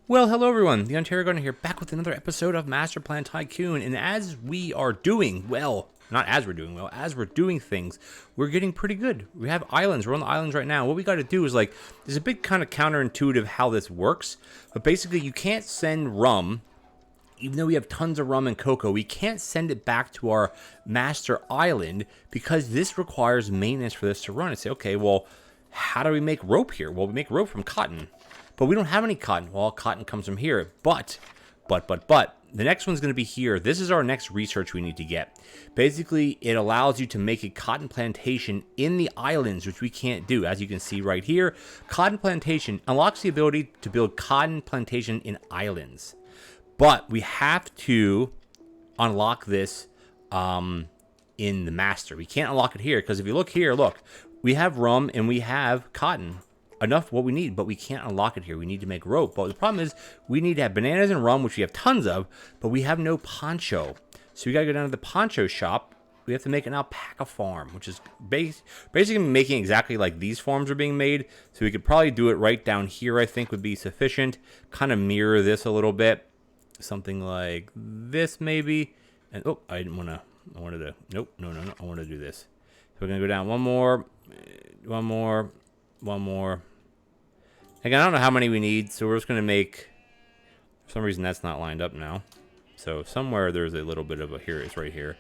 Well, hello everyone, the TheOntarioGardener here, back with another episode of Masterplan Tycoon, and as we are doing well, not as we're doing well, as we're doing things, we're getting pretty good. We have islands, we're on the islands right now. What we got to do is, there's a big kind of counterintuitive how this works, but basically you can't send rum, even though we have tons of rum and cocoa, we can't send it back to our master island because this requires maintenance for this to run. And say, okay, well, how do we make rope here? Well, we make rope from cotton. But we don't have any cotton. Well, cotton comes from here. But, the next one's going to be here. This is our next research we need to get. Basically, it allows you to make a cotton plantation in the islands, which we can't do. As you can see right here, cotton plantation unlocks the ability to build cotton plantation in islands. But we have to unlock this in the master. We can't unlock it here because if you look here, look, we have rum and we have cotton. Enough what we need, but we can't unlock it here. We need to make rope. But the problem is we need to have bananas and rum, which we have tons of, but we have no poncho. So we got to go down to the poncho shop. We have to make an alpaca farm, which is basically making exactly like these farms are being made. So we could probably do it right down here, I think would be sufficient. Kind of mirror this a little bit. Something like this maybe. And oh, I didn't want to, I wanted to, nope, no, I want to do this. So we're going to go down one more. Again, I don't know how many we need, so we're just going to make... For some reason, that's not lined up now. So somewhere there's a little bit of a... Here, it's right here.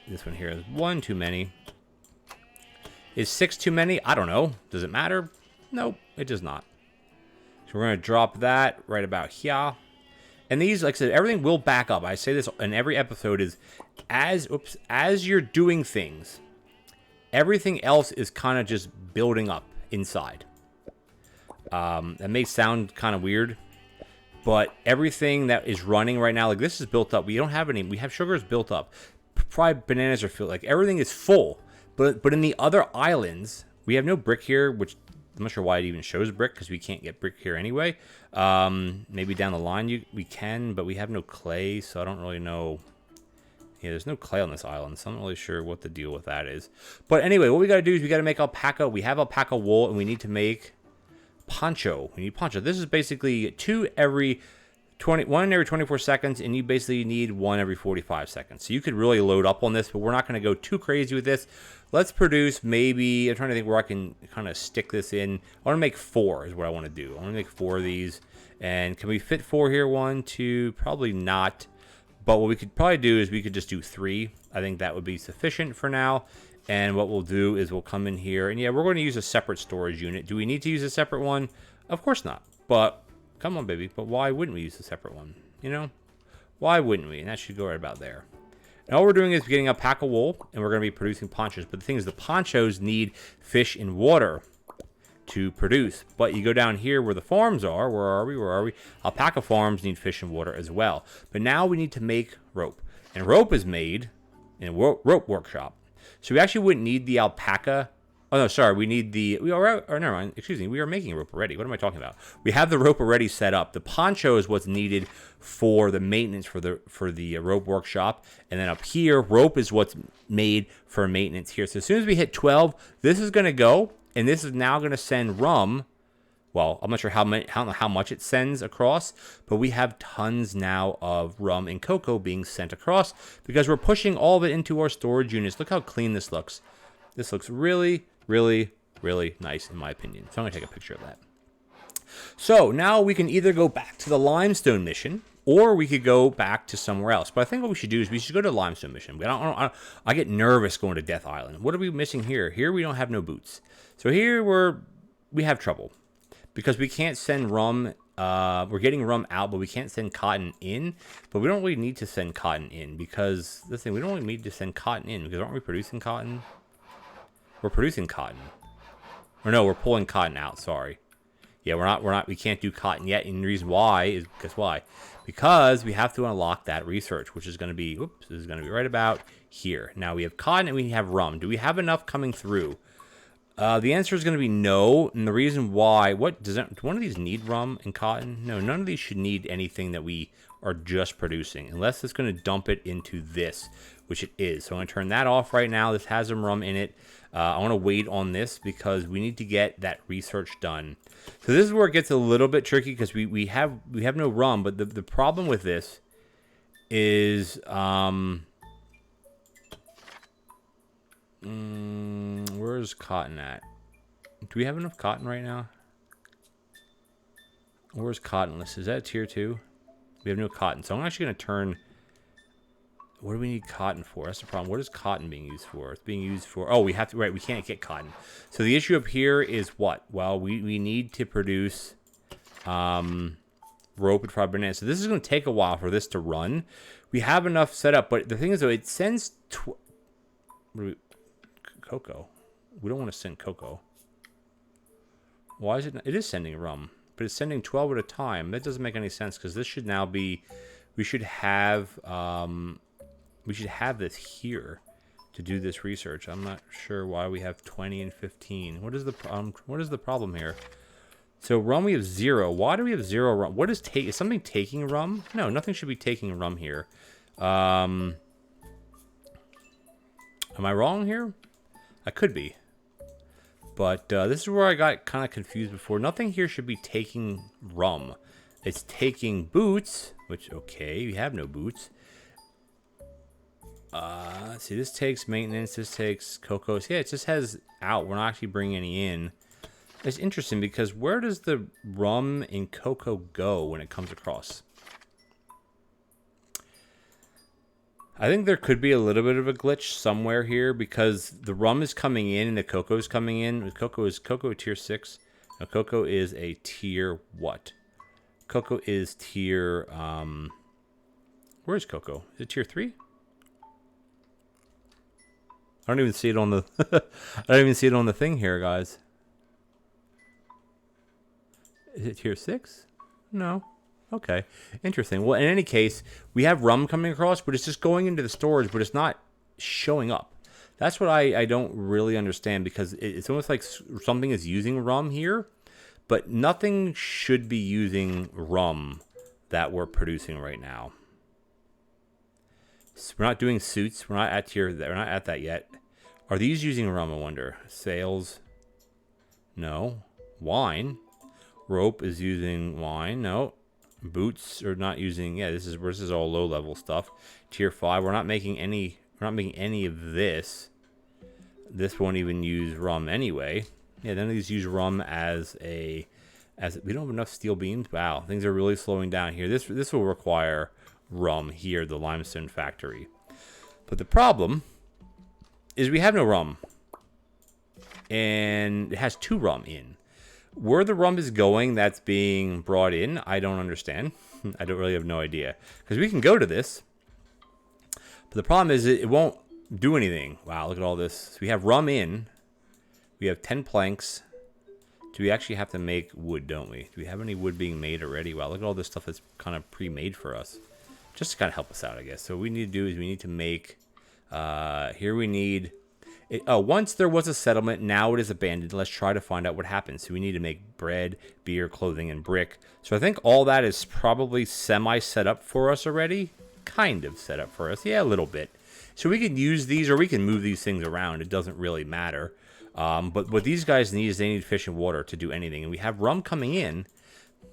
This one here is one too many. Is 6 too many? I don't know. Does it matter? Nope, it does not. So we're going to drop that right about here. And these, like I said, everything will back up. I say this in every episode is as you're doing things, everything else is kind of just building up inside. That may sound kind of weird, but everything that is running right now, like this is built up. We don't have any. We have sugars built up. Fried bananas are filled. Like everything is full. But in the other islands, we have no brick here, which I'm not sure why it even shows brick because we can't get brick here anyway. Maybe down the line we can, but we have no clay, so I don't really know. Yeah, there's no clay on this island, so I'm not really sure what the deal with that is. But anyway, what we got to do is we got to make alpaca. We have alpaca wool, and we need to make poncho. We need poncho. This is basically one every 24 seconds, and you basically need one every 45 seconds. So you could really load up on this, but we're not going to go too crazy with this. Let's produce maybe, I'm trying to think where I can kind of stick this in. I want to make 4 is what I want to do. I want to make 4 of these. And can we fit 4 here? 1, 2, probably not. But what we could probably do is we could just do 3. I think that would be sufficient for now. And what we'll do is we'll come in here. And yeah, we're going to use a separate storage unit. Do we need to use a separate one? Of course not. But, come on, baby. But why wouldn't we use a separate one? You know? Why wouldn't we? And that should go right about there. And all we're doing is getting alpaca wool. And we're going to be producing ponchos. But the thing is, the ponchos need fish and water to produce. But you go down here where the farms are. Where are we? Alpaca farms need fish and water as well. But now we need to make rope. And rope is made in a rope workshop. So we actually wouldn't need the alpaca. Oh, no, sorry. We need the... never mind. Excuse me. We are making rope already. What am I talking about? We have the rope already set up. The poncho is what's needed for the maintenance for the rope workshop. And then up here, rope is what's made for maintenance here. So as soon as we hit 12, this is going to go. And this is now going to send rum. Well, I'm not sure how much it sends across, but we have tons now of rum and cocoa being sent across because we're pushing all of it into our storage units. Look how clean this looks. This looks really, really, really nice in my opinion. So I'm going to take a picture of that. So now we can either go back to the limestone mission or we could go back to somewhere else. But I think what we should do is we should go to the limestone mission. I get nervous going to Death Island. What are we missing here? Here we don't have no boots. So here we have trouble. Because we can't send rum, we're getting rum out, but we can't send cotton in. But we don't really need to send cotton in because, listen, we don't really need to send cotton in because aren't we producing cotton? We're producing cotton. Or no, we're pulling cotton out, sorry. Yeah, we can't do cotton yet. And the reason why is, guess why? Because we have to unlock that research, which is going to be, this is going to be right about here. Now we have cotton and we have rum. Do we have enough coming through? The answer is going to be no, and the reason why, do one of these need rum and cotton? No, none of these should need anything that we are just producing, unless it's going to dump it into this, which it is. So I'm going to turn that off right now. This has some rum in it. I want to wait on this because we need to get that research done. So this is where it gets a little bit tricky because we have no rum, but the problem with this is where's cotton at? Do we have enough cotton right now? Where's cottonless? Is that tier 2? We have no cotton. So I'm actually going to turn... What do we need cotton for? That's the problem. What is cotton being used for? It's being used for... Oh, we have to... Right, we can't get cotton. So the issue up here is what? Well, we need to produce rope and fried bananas. So this is going to take a while for this to run. We have enough set up, but the thing is, though, it sends... Cocoa. We don't want to send cocoa. Why is it? It is sending rum, but it's sending 12 at a time. That doesn't make any sense because this should now be. We should have this here to do this research. I'm not sure why we have 20 and 15. What is the problem here? So rum we have 0. Why do we have 0 rum? What is is something taking rum? No, nothing should be taking rum here. Am I wrong here? I could be. But this is where I got kind of confused before. Nothing here should be taking rum. It's taking boots, which, okay, we have no boots. Let's see, this takes maintenance. This takes cocoa. So yeah, it just has out. We're not actually bringing any in. It's interesting because where does the rum and cocoa go when it comes across? I think there could be a little bit of a glitch somewhere here because the rum is coming in and the cocoa is coming in. Cocoa tier 6. Now cocoa is a tier what? Cocoa is tier where is cocoa? Is it tier 3? I don't even see it on the I don't even see it on the thing here, guys. Is it tier 6? No. Okay, interesting. Well, in any case, we have rum coming across, but it's just going into the storage, but it's not showing up. That's what I don't really understand because it's almost like something is using rum here, but nothing should be using rum that we're producing right now. So we're not doing suits. We're not at tier. We're not at that yet. Are these using rum? I wonder. Sales? No. Wine. Rope is using wine. No. Boots are not using. Yeah, this is all low level stuff. Tier 5. We're not making any. We're not making any of this. This won't even use rum anyway. Yeah, none of these use rum as we don't have enough steel beams. Wow, things are really slowing down here. This will require rum here, the limestone factory. But the problem is we have no rum, and it has 2 rum in. Where the rum is going that's being brought in, I don't understand. I don't really have no idea. Because we can go to this. But the problem is it won't do anything. Wow, look at all this. So we have rum in. We have 10 planks. Do we actually have to make wood, don't we? Do we have any wood being made already? Wow, look at all this stuff that's kind of pre-made for us. Just to kind of help us out, I guess. So what we need to do is we need to make... here we need... once there was a settlement, now it is abandoned. Let's try to find out what happens. So we need to make bread, beer, clothing, and brick. So I think all that is probably semi-set up for us already. Kind of set up for us. Yeah, a little bit. So we can use these or we can move these things around. It doesn't really matter. But what these guys need is they need fish and water to do anything. And we have rum coming in.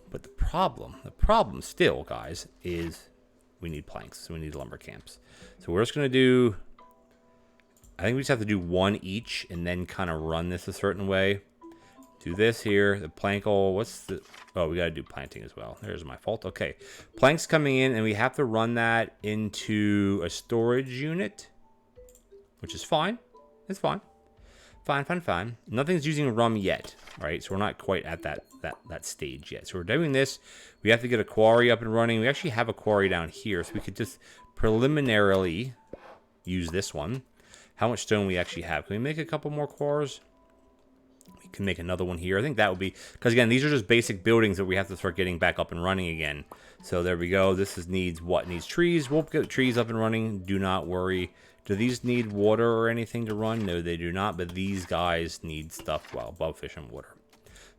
But the problem still, guys, is we need planks. So we need lumber camps. So we're just going to do... I think we just have to do 1 each and then kind of run this a certain way. Do this here. The plank, what's the... Oh, we got to do planting as well. There's my fault. Okay. Planks coming in, and we have to run that into a storage unit, which is fine. It's fine. Fine. Nothing's using rum yet, right? So we're not quite at that stage yet. So we're doing this. We have to get a quarry up and running. We actually have a quarry down here, so we could just preliminarily use this one. How much stone we actually have. Can we make a couple more cores? We can make another one here. I think that would be... Because, again, these are just basic buildings that we have to start getting back up and running again. So there we go. This needs what? Needs trees. We'll get trees up and running. Do not worry. Do these need water or anything to run? No, they do not, but these guys need stuff, well, above fish and water.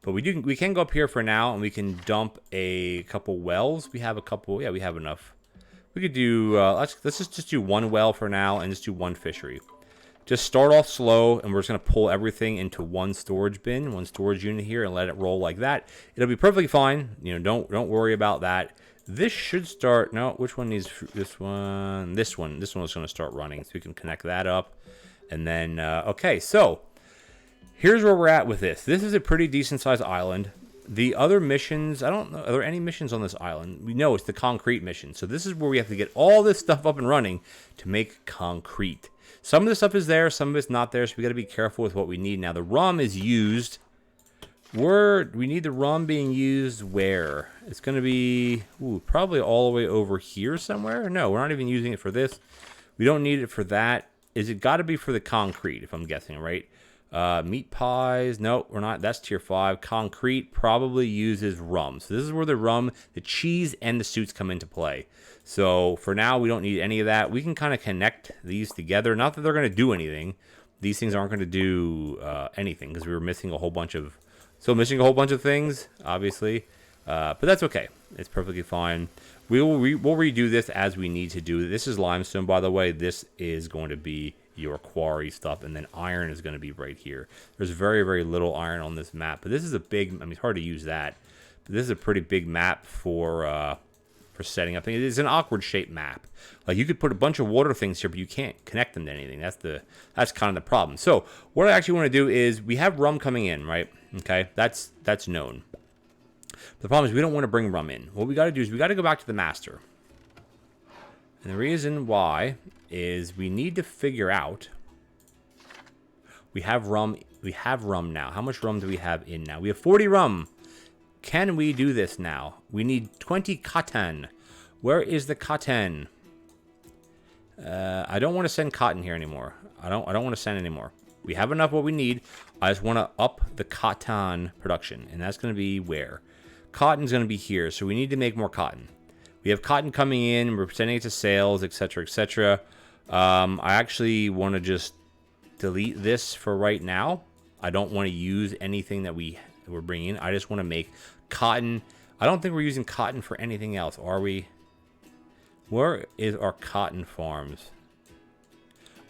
But we can go up here for now, and we can dump a couple wells. We have a couple, yeah, we have enough. We could do, let's just do one well for now, and just do one fishery. Just start off slow, and we're just going to pull everything into one storage bin, one storage unit here, and let it roll like that. It'll be perfectly fine. You know, don't worry about that. This should start, no, which one needs, this one is going to start running, so we can connect that up. And then, okay, so here's where we're at with this. This is a pretty decent sized island. The other missions, I don't know, are there any missions on this island? We know it's the concrete mission. So this is where we have to get all this stuff up and running to make concrete. Some of the stuff is there, some of it's not there, so we got to be careful with what we need. Now, the rum is used. We need the rum being used where? It's going to be probably all the way over here somewhere. No, we're not even using it for this. We don't need it for that. Is it got to be for the concrete, if I'm guessing, right? Meat pies. No, we're not. That's tier 5. Concrete probably uses rum. So this is where the rum, the cheese, and the suits come into play. So for now, we don't need any of that. We can kind of connect these together. Not that they're going to do anything. These things aren't going to do anything because we were missing a whole bunch of... Still missing a whole bunch of things, obviously. But that's okay. It's perfectly fine. We'll redo this as we need to do. This is limestone, by the way. This is going to be your quarry stuff. And then iron is going to be right here. There's very, very little iron on this map. But this is a big... I mean, it's hard to use that. But this is a pretty big map for setting up. It's an awkward shaped map. Like, you could put a bunch of water things here, but you can't connect them to anything. That's kind of the problem. So what I actually want to do is we have rum coming in, right? Okay, that's known. The problem is we don't want to bring rum in. What we got to do is we got to go back to the master. And the reason why is we need to figure out. We have rum now. How much rum do we have in now? We have 40 rum. Can we do this now? We need 20 cotton. Where is the cotton? I don't want to send cotton here anymore. I don't want to send anymore. We have enough what we need. I just want to up the cotton production. And that's going to be where? Cotton's going to be here. So we need to make more cotton. We have cotton coming in. We're sending it to sales, etc., etc. I actually want to just delete this for right now. I don't want to use anything that we're bringing in. I just want to make cotton. I don't think we're using cotton for anything else, are we? Where is our cotton farms?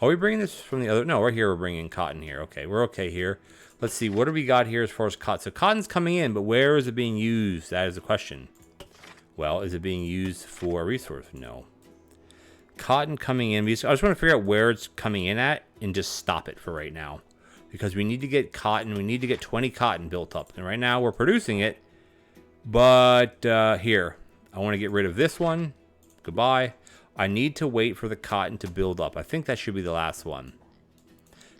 Are we bringing this from the other? No, right here we're bringing cotton here. Okay, we're okay here. Let's see, what do we got here as far as cotton? So cotton's coming in, but where is it being used? That is the question. Well, is it being used for a resource? No. Cotton coming in. I just want to figure out where it's coming in at and just stop it for right now. Because we need to get cotton. We need to get 20 cotton built up. And right now we're producing it. But here, I want to get rid of this one. Goodbye. I need to wait for the cotton to build up. I think that should be the last one.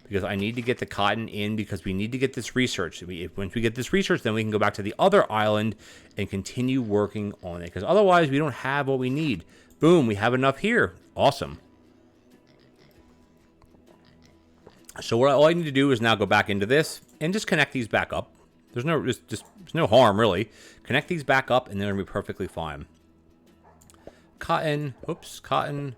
Because I need to get the cotton in because we need to get this research. Once we get this research, then we can go back to the other island and continue working on it. Because otherwise, we don't have what we need. Boom, we have enough here. Awesome. So all I need to do is now go back into this and just connect these back up. There's no harm, really. Connect these back up, and then it'll be perfectly fine. Cotton. Oops. Cotton.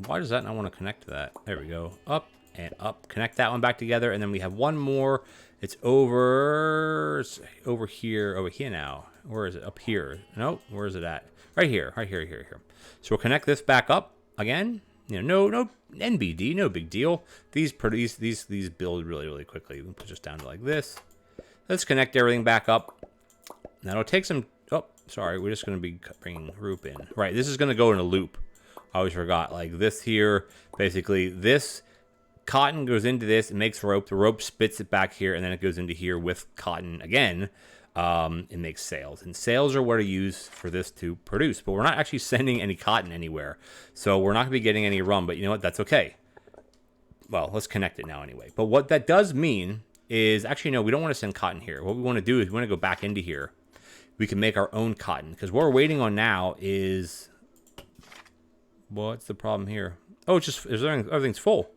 Why does that not want to connect to that? There we go. Up and up. Connect that one back together, and then we have one more. It's over here. Over here now. Where is it? Up here. Nope. Where is it at? Right here. Right here. Here. So we'll connect this back up again. You know, no NBD, no big deal. These build really, really quickly. We can put this down to like this. Let's connect everything back up. Now it'll take some. Oh, sorry. We're just going to be bringing rope in. Right. This is going to go in a loop. I always forgot. Like this here, basically this cotton goes into this. It makes rope. The rope spits it back here, and then it goes into here with cotton again. It makes sails, and sails are what are used for this to produce. But we're not actually sending any cotton anywhere, so we're not going to be getting any rum. But you know what? That's okay. Well, let's connect it now anyway. But what that does mean is actually no, we don't want to send cotton here. What we want to do is we want to go back into here. We can make our own cotton because what we're waiting on now is what's the problem here? Oh, it's just everything's full.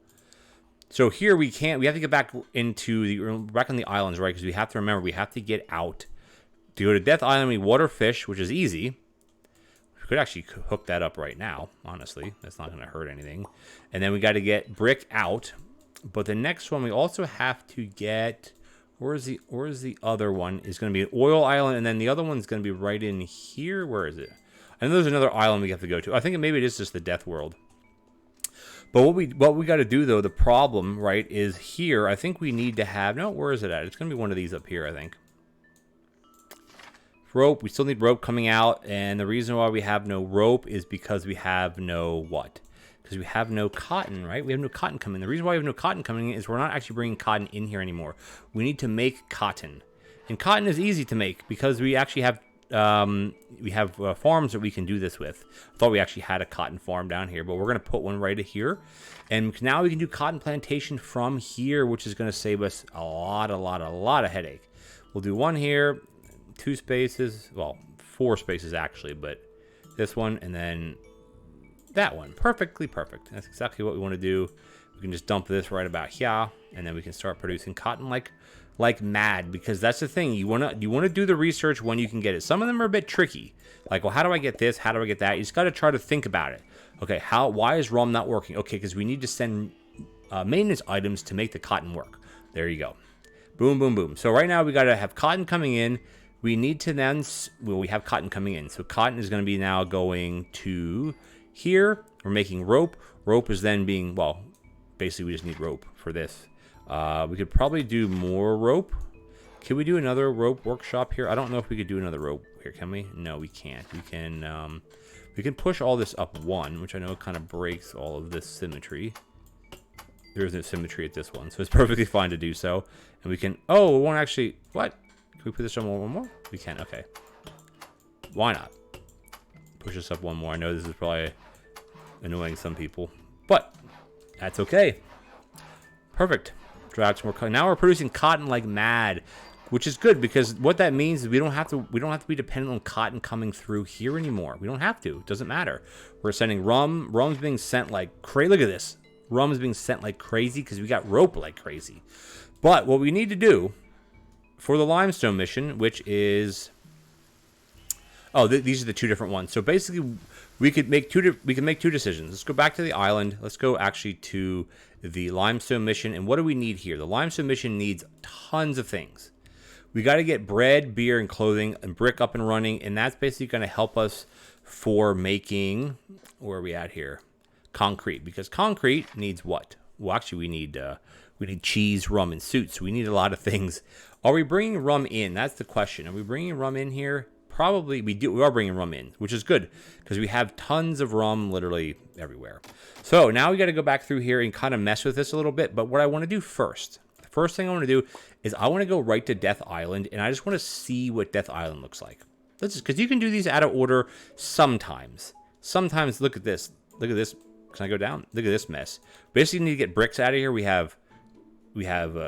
So here we have to get back back on the islands, right? Because we have to remember we have to get out. To go to Death Island, we water fish, which is easy. We could actually hook that up right now, honestly. That's not going to hurt anything. And then we got to get brick out. But the next one we also have to get... Where's the other one? Is going to be an oil island, and then the other one's going to be right in here. Where is it? I know there's another island we have to go to. I think maybe it is just the death world. But what we got to do, though, the problem, right, is here. I think we need to have... No, where is it at? It's going to be one of these up here, I think. Rope. We still need rope coming out, and the reason why we have no rope is because we have no what? Because we have no cotton, right? We have no cotton coming in. The reason why we have no cotton coming in is we're not actually bringing cotton in here anymore. We need to make cotton. And cotton is easy to make because we actually have farms that we can do this with. I thought we actually had a cotton farm down here, but we're going to put one right here. And now we can do cotton plantation from here, which is going to save us a lot of headache. We'll do one here, 2 spaces, well, 4 spaces actually, but this one and then that one. Perfectly perfect. That's exactly what we want to do. We can just dump this right about here, and then we can start producing cotton like mad, because that's the thing. You want to do the research when you can get it. Some of them are a bit tricky. Like, well, how do I get this? How do I get that? You just got to try to think about it. Okay, why is rum not working? Okay, because we need to send maintenance items to make the cotton work. There you go. Boom, boom, boom. So right now we got to have cotton coming in. We need to then, well, we have cotton coming in. So cotton is going to be now going to here. We're making rope. Rope is then being, well, basically we just need rope for this. We could probably do more rope. Can we do another rope workshop here? I don't know if we could do another rope here, can we? No, we can't. We can push all this up 1, which I know kind of breaks all of this symmetry. There isn't symmetry at this one, so it's perfectly fine to do so. And we can, oh, it won't actually, what? Can we put this on one more? We can, okay. Why not? Push this up 1 more. I know this is probably annoying some people, but that's okay. Perfect. Drag some more cotton. Now we're producing cotton like mad, which is good because what that means is we don't have to be dependent on cotton coming through here anymore. We don't have to. It doesn't matter. We're sending rum. Rum's being sent like crazy. Look at this. Rum is being sent like crazy because we got rope like crazy. But what we need to do for the limestone mission, which is, these are the 2 different ones. So basically, we can make two decisions. Let's go back to the island. Let's go actually to the limestone mission. And what do we need here? The limestone mission needs tons of things. We got to get bread, beer, and clothing and brick up and running. And that's basically going to help us for making, where are we at here? Concrete. Because concrete needs what? Well, actually, we need cheese, rum, and suits. So we need a lot of things. Are we bringing rum in? That's the question. Are we bringing rum in here? Probably we do. We are bringing rum in, which is good because we have tons of rum literally everywhere. So now we got to go back through here and kind of mess with this a little bit. But what I want to do first, the first thing I want to do is I want to go right to Death Island, and I just want to see what Death Island looks like. Let's just, because you can do these out of order sometimes. Sometimes look at this. Look at this. Can I go down? Look at this mess. Basically, you need to get bricks out of here. We have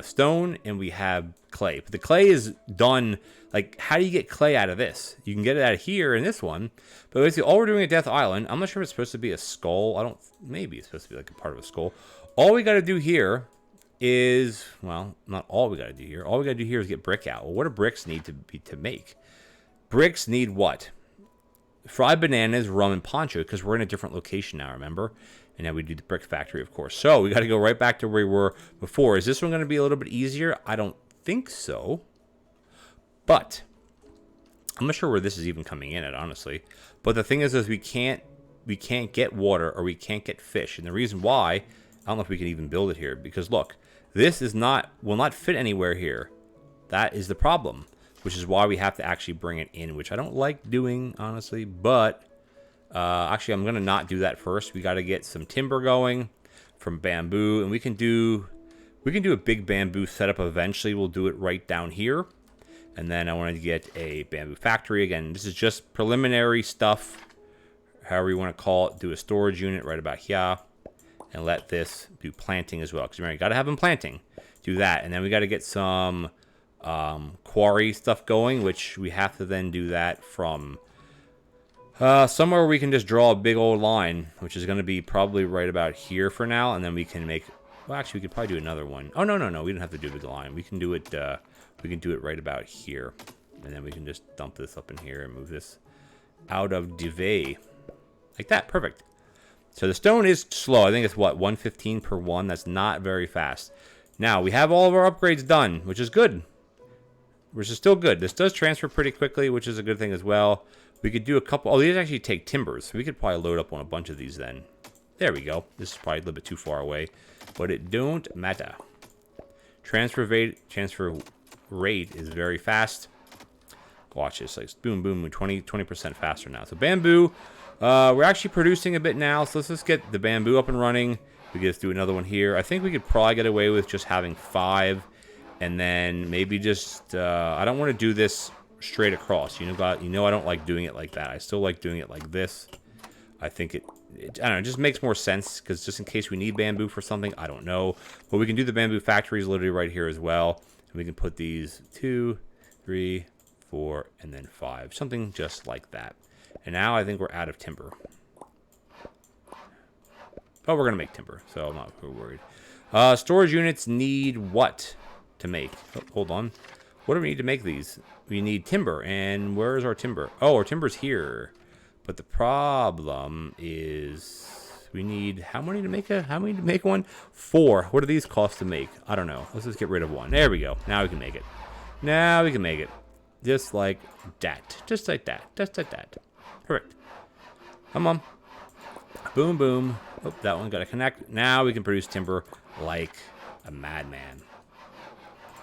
stone and we have clay. But the clay is done. Like, how do you get clay out of this? You can get it out of here in this one. But basically, all we're doing at Death Island, I'm not sure if it's supposed to be a skull. Maybe it's supposed to be like a part of a skull. All we got to do here is, well, not all we got to do here. All we got to do here is get brick out. Well, what do bricks need to make? Bricks need what? Fried bananas, rum, and poncho, because we're in a different location now, remember? And now we do the brick factory, of course. So we got to go right back to where we were before. Is this one going to be a little bit easier? I don't think so. But I'm not sure where this is even coming in at, honestly. But the thing is we can't get water or we can't get fish. And the reason why, I don't know if we can even build it here. Because look, this will not fit anywhere here. That is the problem. Which is why we have to actually bring it in, which I don't like doing, honestly. But actually, I'm going to not do that first. We got to get some timber going from bamboo. And we can do a big bamboo setup eventually. We'll do it right down here. And then I wanted to get a bamboo factory. Again, this is just preliminary stuff. However you want to call it. Do a storage unit right about here. And let this do planting as well. Because remember, you got to have them planting. Do that. And then we got to get some quarry stuff going, which we have to then do that from somewhere we can just draw a big old line, which is going to be probably right about here for now, and then we can make, well, actually we could probably do another one. Oh, no, we don't have to do a big line. We can do it right about here, and then we can just dump this up in here and move this out of the way. like that. Perfect. So the stone is slow. I think it's what, 115 per one. That's not very fast. Now we have all of our upgrades done, which is good. Which is still good. This does transfer pretty quickly, which is a good thing as well. We could do a couple. Oh, these actually take timbers. So we could probably load up on a bunch of these then. There we go. This is probably a little bit too far away, but it don't matter. Transfer rate is very fast. Watch this, like boom, boom, 20% faster now. So bamboo, we're actually producing a bit now. So let's just get the bamboo up and running. We could just do another one here. I think we could probably get away with just having 5, and then maybe just I don't want to do this straight across. You know, I don't like doing it like that. I still like doing it like this. I think it I don't know, it just makes more sense, because just in case we need bamboo for something, I don't know. But we can do the bamboo factories literally right here as well. And we can put these 2, 3, 4, and then 5. Something just like that. And now I think we're out of timber. Oh, we're going to make timber, so I'm not too worried. Storage units need what to make? Oh, hold on. What do we need to make these? We need timber. And where is our timber? Oh, our timber's here. But the problem is we need how many to make one? 4. What do these cost to make? I don't know. Let's just get rid of 1. There we go. Now we can make it. Now we can make it. Just like that. Just like that. Just like that. Perfect. Come on. Boom, boom. Oh, that one got to connect. Now we can produce timber like a madman.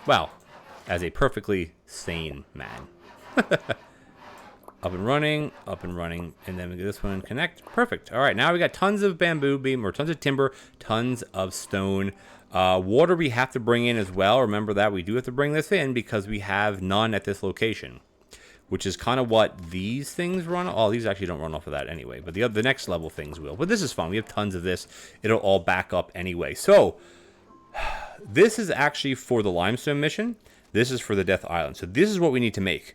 Well, as a perfectly sane man. Up and running, and then we get this one connect. Perfect. All right, now we got tons of bamboo beam, or tons of timber, tons of stone. Water we have to bring in as well. Remember that we do have to bring this in because we have none at this location, which is kind of what these things run. Oh, these actually don't run off of that anyway, but the next level things will. But this is fun. We have tons of this. It'll all back up anyway. So this is actually for the limestone mission. This is for the Death Island. So this is what we need to make.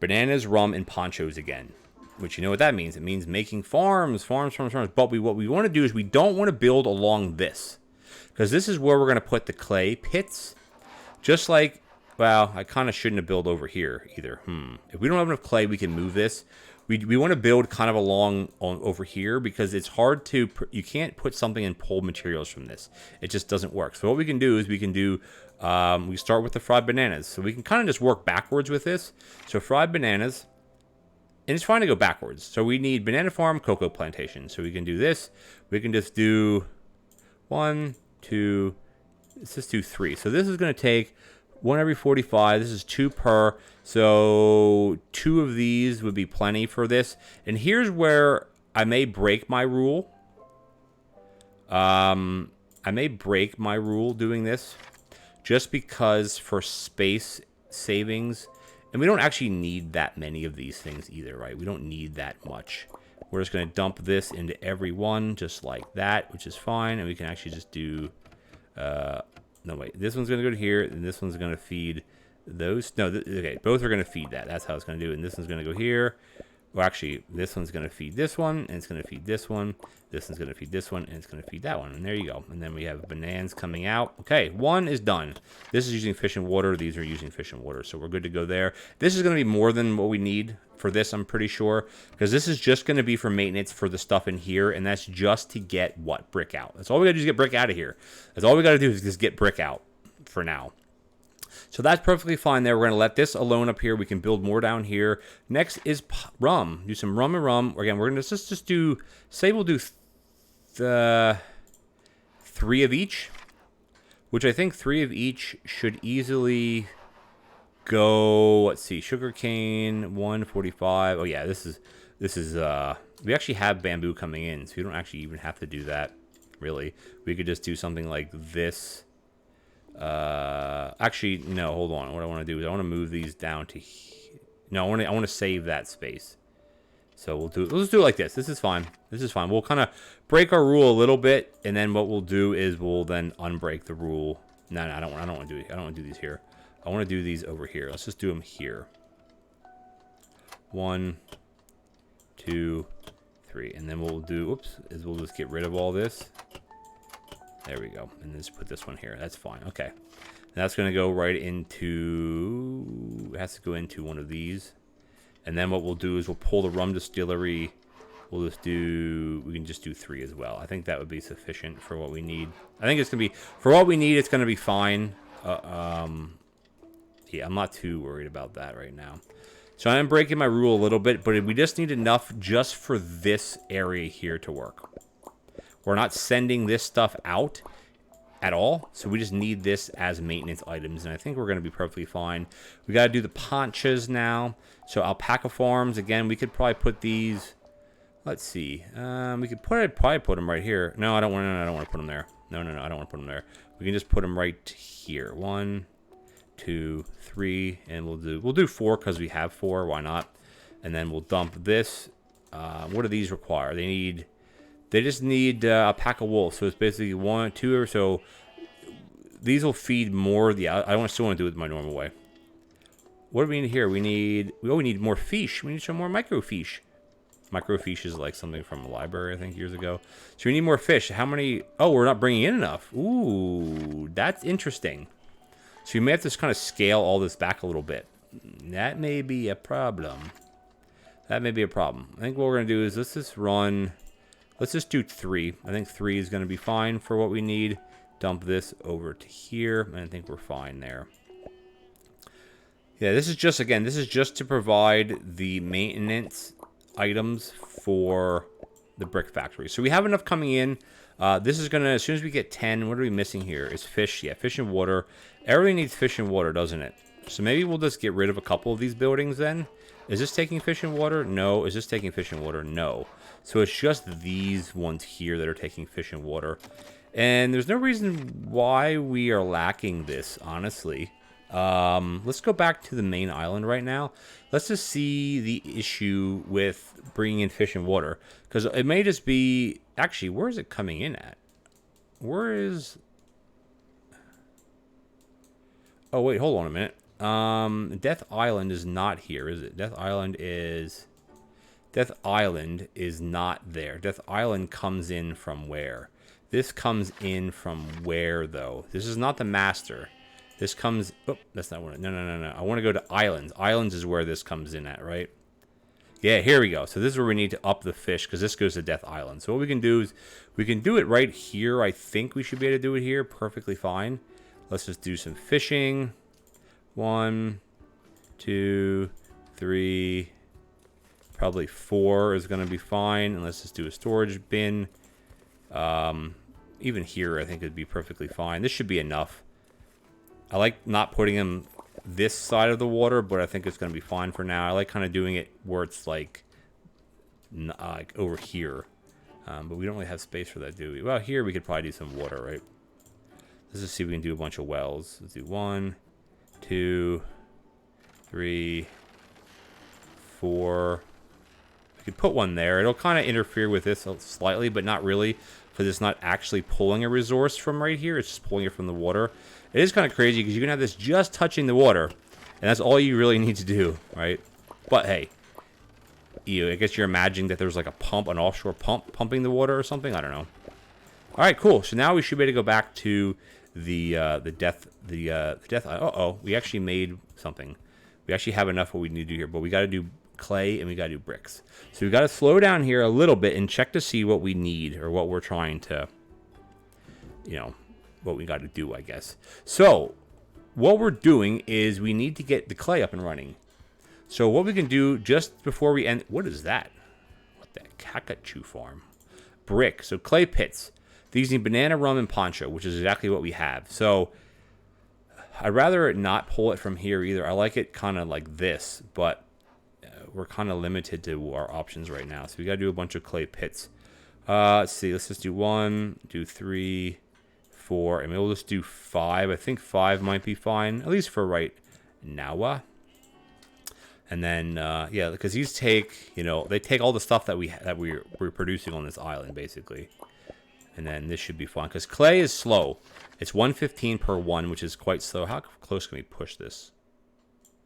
Bananas, rum, and ponchos again. Which, you know what that means. It means making farms. But what we want to do is we don't want to build along this. Because this is where we're going to put the clay pits. Just like, well, I kind of shouldn't have built over here either. If we don't have enough clay, we can move this. We want to build kind of along over here because it's hard to, you can't put something and pull materials from this. It just doesn't work. So what we can do is we can do, we start with the fried bananas. So we can kind of just work backwards with this. So fried bananas, and it's fine to go backwards. So we need banana farm, cocoa plantation. So we can do this. We can just do 1, 2, let's just do 3. So this is going to take 1 every 45. This is 2 per. So 2 of these would be plenty for this. And here's where I may break my rule. I may break my rule doing this just because for space savings. And we don't actually need that many of these things either, right? We don't need that much. We're just going to dump this into every one just like that, which is fine. And we can actually just do... no, wait. This one's going to go to here, and this one's going to feed those. No, okay. Both are going to feed that. That's how it's going to do it. And this one's going to go here. Well, actually, this one's going to feed this one, and it's going to feed this one. This one's going to feed this one, and it's going to feed that one. And there you go. And then we have bananas coming out. Okay, 1 is done. This is using fish and water. These are using fish and water, so we're good to go there. This is going to be more than what we need for this, I'm pretty sure, because this is just going to be for maintenance for the stuff in here, and that's just to get, what, brick out. That's all we got to do is get brick out of here. That's all we got to do is just get brick out for now. So that's perfectly fine there. We're going to let this alone up here. We can build more down here. Next is rum. Do some rum and rum. Again, we're going to just do, say we'll do 3 of each, which I think 3 of each should easily go, let's see, sugarcane, 145. Oh yeah, this is, we actually have bamboo coming in, so we don't actually even have to do that, really. We could just do something like this. Actually, no, hold on. What I want to do is I want to move these down to no, I want to save that space. So let's do it like this. This is fine. This is fine. We'll kind of break our rule a little bit, and then what we'll do is we'll then unbreak the rule. No, I don't want to do these here. I want to do these over here. Let's just do them here. 1, 2, 3, and then we'll do, is we'll just get rid of all this. There we go. And just put this one here. That's fine. Okay. And that's going to go right into... It has to go into one of these. And then what we'll do is we'll pull the rum distillery we can just do 3 as well. I think that would be sufficient for what we need. I think it's going to be, for what we need, it's going to be fine. Yeah, I'm not too worried about that right now. So I'm breaking my rule a little bit, but we just need enough just for this area here to work. We're not sending this stuff out at all, so we just need this as maintenance items, and I think we're going to be perfectly fine. We got to do the ponchas now. So alpaca farms, again, we could probably put these... Let's see. We could probably put them right here. No, I don't want to put them there. No, I don't want to put them there. We can just put them right here. 1, 2, 3, and we'll do 4 because we have 4. Why not? And then we'll dump this. What do these require? They just need alpaca wool. So it's basically 1, 2 or so. These will feed more. Yeah, I still want to do it my normal way. What do we need here? We need more fish. We need some more microfiche. Microfiche is like something from a library, I think, years ago. So we need more fish. How many? Oh, we're not bringing in enough. Ooh, that's interesting. So you may have to kind of scale all this back a little bit. That may be a problem. I think what we're going to do is let's just do 3. I think 3 is going to be fine for what we need. Dump this over to here, and I think we're fine there. Yeah, this is just to provide the maintenance items for the brick factory. So we have enough coming in. This is gonna, as soon as we get 10, what are we missing here? Is fish. Yeah, fish and water. Everything needs fish and water, doesn't it? So maybe we'll just get rid of a couple of these buildings then. Is this taking fish and water? No. Is this taking fish and water? No. So it's just these ones here that are taking fish and water. And there's no reason why we are lacking this, honestly. Let's go back to the main island right now. Let's just see the issue with bringing in fish and water. Because it may just be... Actually, where is it coming in at? Where is... Oh, wait, hold on a minute. Death Island is not here, is it? Death Island is not there. Death Island comes in from where? This comes in from where, though? This is not the master. This comes... Oh, that's not what... No. I want to go to islands. Islands is where this comes in at, right? Yeah, here we go. So this is where we need to up the fish, because this goes to Death Island. So what we can do is... We can do it right here. I think we should be able to do it here. Perfectly fine. Let's just do some fishing. 1, 2, 3... Probably 4 is going to be fine. And let's just do a storage bin. Even here, I think it'd be perfectly fine. This should be enough. I like not putting them this side of the water, but I think it's going to be fine for now. I like kind of doing it where it's like over here. But we don't really have space for that, do we? Well, here we could probably do some water, right? Let's just see if we can do a bunch of wells. Let's do 1, 2, 3, 4. We could put one there. It'll kind of interfere with this slightly, but not really, because it's not actually pulling a resource from right here. It's just pulling it from the water. It is kind of crazy because you can have this just touching the water, and that's all you really need to do, right? But hey, I guess you're imagining that there's like a pump, an offshore pump pumping the water or something. I don't know. All right, cool. So now we should be able to go back to the death. Uh-oh, we actually made something. We actually have enough what we need to do here, but we got to do clay and we got to do bricks. So we got to slow down here a little bit and check to see what we need or what we're trying to, what we got to do, I guess. So what we're doing is we need to get the clay up and running. So what we can do just before we end... What is that? What the Kakachoo farm? Brick. So clay pits. These need banana, rum, and poncho, which is exactly what we have. So I'd rather not pull it from here either. I like it kind of like this, but we're kind of limited to our options right now. So we got to do a bunch of clay pits. Let's see. Let's just do 1, do 3, 4, and we'll just do 5. I think 5 might be fine, at least for right now. And then, yeah, because these take, they take all the stuff that we're producing on this island, basically. And then this should be fine, because clay is slow. It's 115 per 1, which is quite slow. How close can we push this?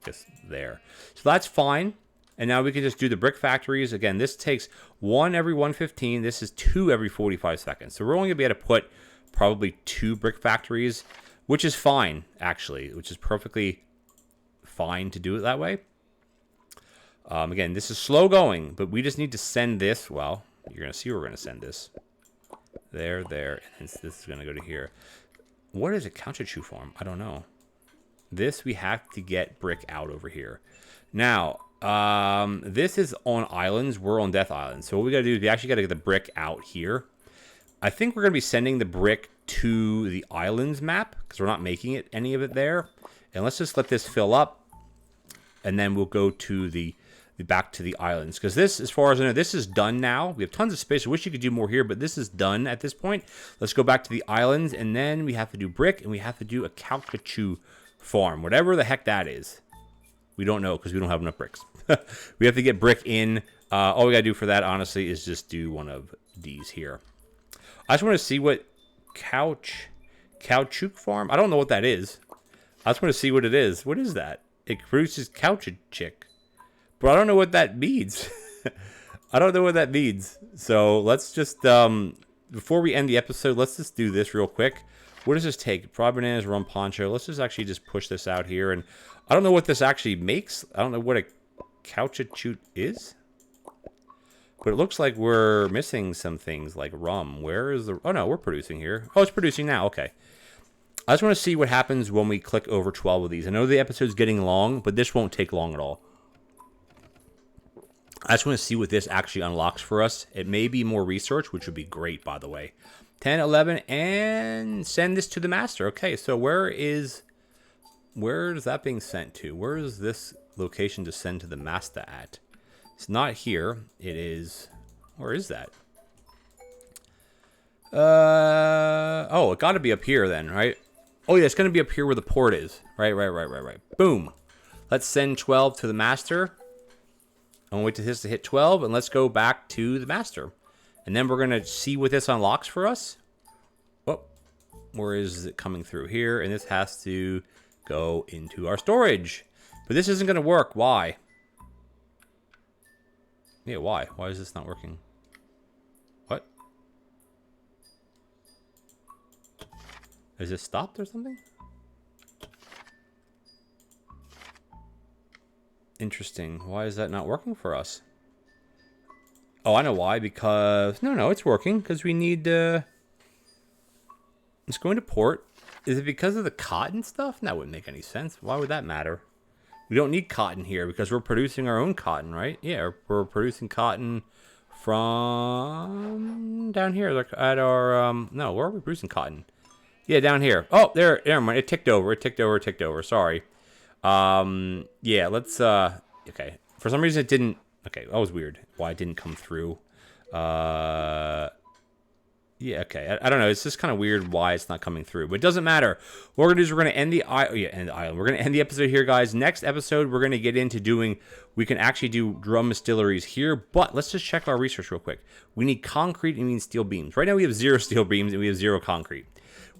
Just there. So that's fine. And now we can just do the brick factories. Again, this takes 1 every 115. This is 2 every 45 seconds. So we're only going to be able to put probably 2 brick factories, which is fine, actually, which is perfectly fine to do it that way. Again, this is slow going, but we just need to send this. Well, you're going to see where we're going to send this. There, and this is going to go to here. What is a counter-chew form? I don't know. This, we have to get brick out over here. Now, this is on islands. We're on Death Island. So what we got to do is we actually got to get the brick out here. I think we're going to be sending the brick to the islands map because we're not making it any of it there. And let's just let this fill up. And then we'll go to the back to the islands. Because this, as far as I know, this is done now. We have tons of space. I wish you could do more here, but this is done at this point. Let's go back to the islands. And then we have to do brick and we have to do a counter-chew farm. Whatever the heck that is. We don't know because we don't have enough bricks. We have to get brick in. All we got to do for that, honestly, is just do one of these here. I just want to see what Caoutchouc farm. I don't know what that is. I just want to see what it is. What is that? It produces caoutchouc. But I don't know what that means. I don't know what that means. So let's just, before we end the episode, let's just do this real quick. What does this take? Fried bananas, rum poncho. Let's just actually just push this out here. And I don't know what this actually makes. I don't know what a caoutchouc is. But it looks like we're missing some things like rum. Where is the... Oh, no, we're producing here. Oh, it's producing now. Okay. I just want to see what happens when we click over 12 of these. I know the episode's getting long, but this won't take long at all. I just want to see what this actually unlocks for us. It may be more research, which would be great, by the way. 10, 11, and send this to the master. Okay, so where is that being sent to? Where is this location to send to the master at? It's not here. It is... Where is that? Oh, it got to be up here then, right? Oh, yeah, it's going to be up here where the port is. Right. Boom. Let's send 12 to the master. I'm going to wait to this to hit 12, and let's go back to the master. And then we're going to see what this unlocks for us. Oh, where is it coming through here? And this has to go into our storage. But this isn't going to work. Why? Yeah, why? Why is this not working? What? Is it stopped or something? Interesting. Why is that not working for us? Oh, I know why. Because... No, it's working. Because we need... It's going to port. Is it because of the cotton stuff? That wouldn't make any sense. Why would that matter? We don't need cotton here because we're producing our own cotton, right? Yeah, we're producing cotton from down here, like at our no, where are we producing cotton? Yeah, down here. Oh, there, never mind. It ticked over. Sorry. Yeah, let's okay. For some reason it didn't. Okay, that was weird. Why it didn't come through? Yeah, okay. I don't know. It's just kind of weird why it's not coming through. But it doesn't matter. What we're going to do is we're going to end the island. We're going to end the episode here, guys. Next episode, we're going to get into doing... We can actually do drum distilleries here. But let's just check our research real quick. We need concrete and we need steel beams. Right now, we have 0 steel beams and we have 0 concrete.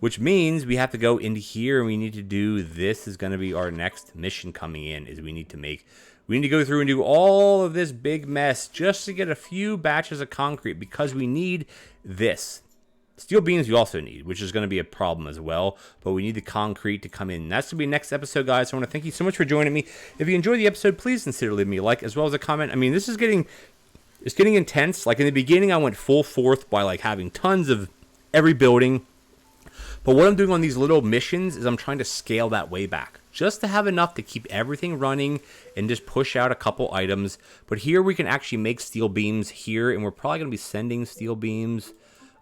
Which means we have to go into here and we need to do... This is going to be our next mission coming in. Is we need to make... We need to go through and do all of this big mess just to get a few batches of concrete. Because we need this. Steel beams we also need, which is going to be a problem as well. But we need the concrete to come in. That's going to be next episode, guys. So I want to thank you so much for joining me. If you enjoyed the episode, please consider leaving me a like as well as a comment. I mean, this is getting... It's getting intense. Like in the beginning, I went full forth by like having tons of every building. But what I'm doing on these little missions is I'm trying to scale that way back. Just to have enough to keep everything running and just push out a couple items. But here we can actually make steel beams here. And we're probably going to be sending steel beams...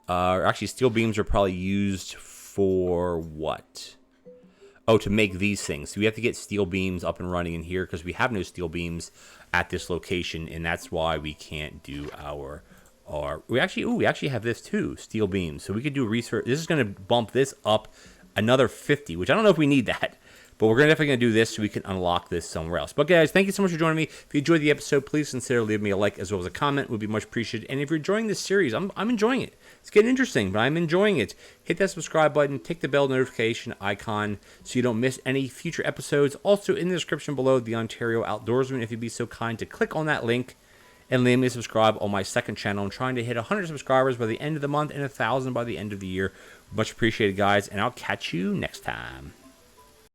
actually, steel beams are probably used for what? Oh, to make these things. So we have to get steel beams up and running in here because we have no steel beams at this location, and that's why we can't do our we actually have this too, steel beams. So we could do research. This is going to bump this up another 50, which I don't know if we need that. But we're definitely going to do this so we can unlock this somewhere else. But guys, thank you so much for joining me. If you enjoyed the episode, please consider leaving me a like as well as a comment. It would be much appreciated. And if you're enjoying this series, I'm enjoying it. It's getting interesting, but I'm enjoying it. Hit that subscribe button. Tick the bell notification icon so you don't miss any future episodes. Also in the description below, The Ontario Outdoorsman, if you'd be so kind to click on that link and leave me a subscribe on my second channel. I'm trying to hit 100 subscribers by the end of the month and 1,000 by the end of the year. Much appreciated, guys, and I'll catch you next time.